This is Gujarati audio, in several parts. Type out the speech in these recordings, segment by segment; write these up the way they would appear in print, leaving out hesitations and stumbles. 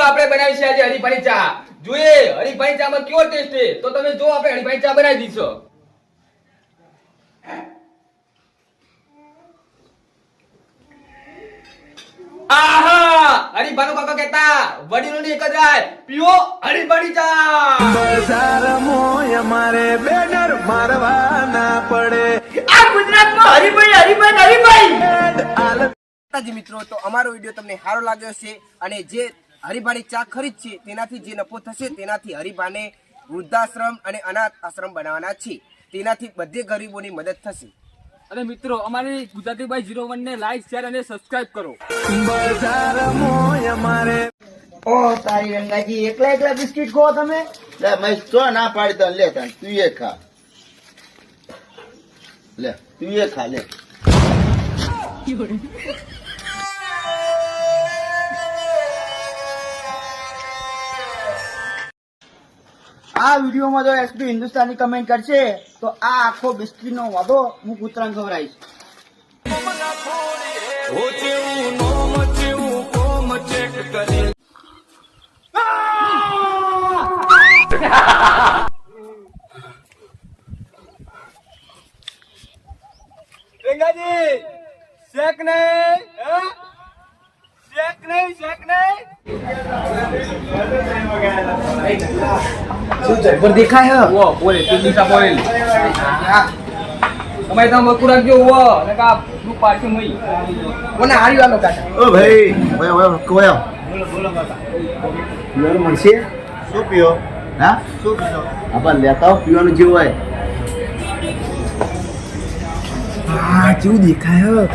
આપણે બનાવી છે આજે હરીફાની ચા. જોઈએ હરીફાની ચામાં કેવો ટેસ્ટ છે તો તમે જો આપણે હરીફાની ચા બનાવી દીધો. આહા હરીફાનો કાકા કહેતા વડીલોની એક જ રાય પીઓ હરીફાની ચા. અમારે બેનર મારવા ના પડે. આ ગુજરાતમાં હરીફાઈ હરીફાઈ હરીફાઈ. માતાજી મિત્રો, તો અમારો વિડીયો તમને સારો લાગ્યો છે અને જે હરીફાની ચા ખરીદશે તેનાથી જે નફો થશે તેનાથી હરીફાને વૃદ્ધાશ્રમ અને અનાથ આશ્રમ બનાવવાના છે. તેનાથી બધે ગરીબોની મદદ થશે. અને મિત્રો અમારી ગુજરાતી બાઈ 01 ને લાઈક શેર અને સબસ્ક્રાઇબ કરો. અમારે ઓહ તારી રંગાજી, એકલા એકલા બિસ્કિટ ખો તમે. લે મેં તો ના પાડી તને, લે તને તું એ ખા, લે તું એ ખા, લે. આ વિડીયોમાં જો એસપી હિન્દુસ્તાની કમેન્ટ કરશે તો આ આખો બિસ્કિટ નો વાદો હું કૂતરાને ખવડાવીશ. રંગાજી શેક નહીં, શેક નહીં, શેક નહીં. શું જબર દેખાય હે? વો બોલે તું દીસા બોલ. તમારે તો મકુ રાખજો વો ને કા નું પાછું મઈ. મને હારી વાલો કાકા. ઓ ભાઈ કોયો પીવાનું મળશે? શું પીઓ? હા શું પીઓ? આપણે લેતા આવો પીવાનું જેવું હોય. હા કેવું દેખાય હે?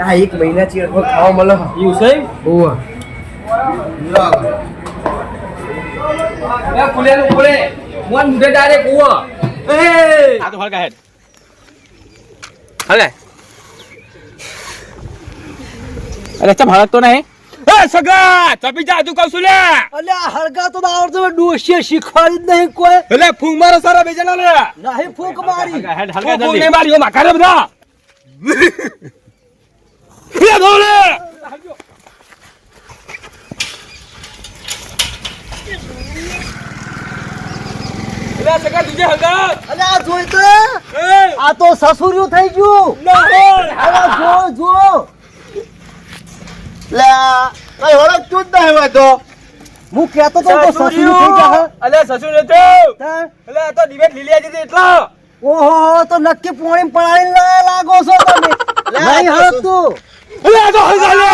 આ એક મહિના થી ખાવા મળે હે. You say oh A ફુલેનું Phule Mon મુઢે direct વો. એ આ તો હળગા હેડ હલે. અરે ચમ હળગતો નહીં. એ સગા ચપી જા તું કહું છું લે. અલ્યા હરગા તો આવડતો ડોશીએ શીખવાડી જ નહીં કોઈ. એટલે ફૂંક મારો સારા બેજેલો લે. નહીં ફૂંક મારી. હેડ હળગા જલ્દી. ફૂંક ને મારી ઓ માખા રે બધા. લે દોલે. લે સગા તુજે હળગા. અલ્યા જોઈ તો એ આ તો સસુર્યું થઈ ગયું. ના બોલ. અલ્યા જો લે કઈ ઓળખતું જ નહીં હોય તો. હું કહેતો તો સસુર્યું થઈ ગયા. અલે સસુર નતો. અલે આ તો ડિબેટ લીલી આવી હતી એટલો. ઓહો તો નક્કી પોણી પડાઈને લાગો છો તમે. નહીં હરતું. અલે આ તો હળગા લે.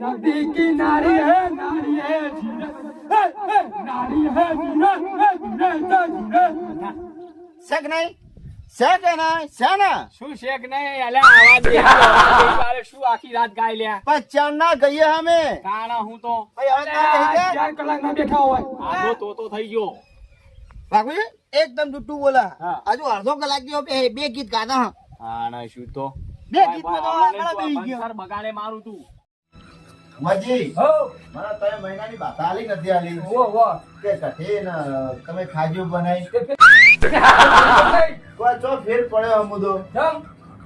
नदी किनारे है नारी है नारी है શેક નહીં શેક એના શેના શું શેક નહીં અલે આવાજ દે ગઈકાલે શું આખી રાત ગાય લ્યા પચાન ના ગઈએ અમે. કાણા હું તો ભાઈ હવે ક્યાં રહી ગયા? 4 કલાક ના બેઠા હોય આજો તો થઈ ગયો. બાપુજી એકદમ જુઠ્ઠું બોલા. હા. હજુ અડધો કલાક જેવો બે ગીત ગાતા હા. કાણા શું તો બે ગીતમાં તો આંકડા બેહી ગયો. સર બગાડે મારું તું. મજી હો મને 3 મહિનાની બાધા આલી નથી આલી. વો વો કે કઠે ને તમે ખાજો બનાવી કોઈ ચો ફેર પડ્યો હમુદો જમ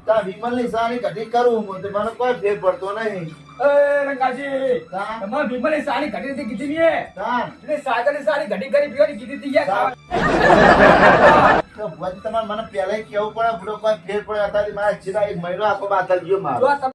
તા વિમલ ની સારી કઠી કરું હું તો મને કોઈ ફેર પડતો નહીં. એ રંગાજી તા તમાર ભીમની સાડી ઘટી હતી કીધી ની તા એટલે સાગરની સાડી ઘટી કરી પીવાની કીધી હતી યાર. તો ભુવાજી તમારે મને પહેલા કેવું પડે બધો કોઈ ફેર પડ્યો અત્યારે મારા ચીરા એક મહિનો આખો બાતલ ગયો જો મારો. તમે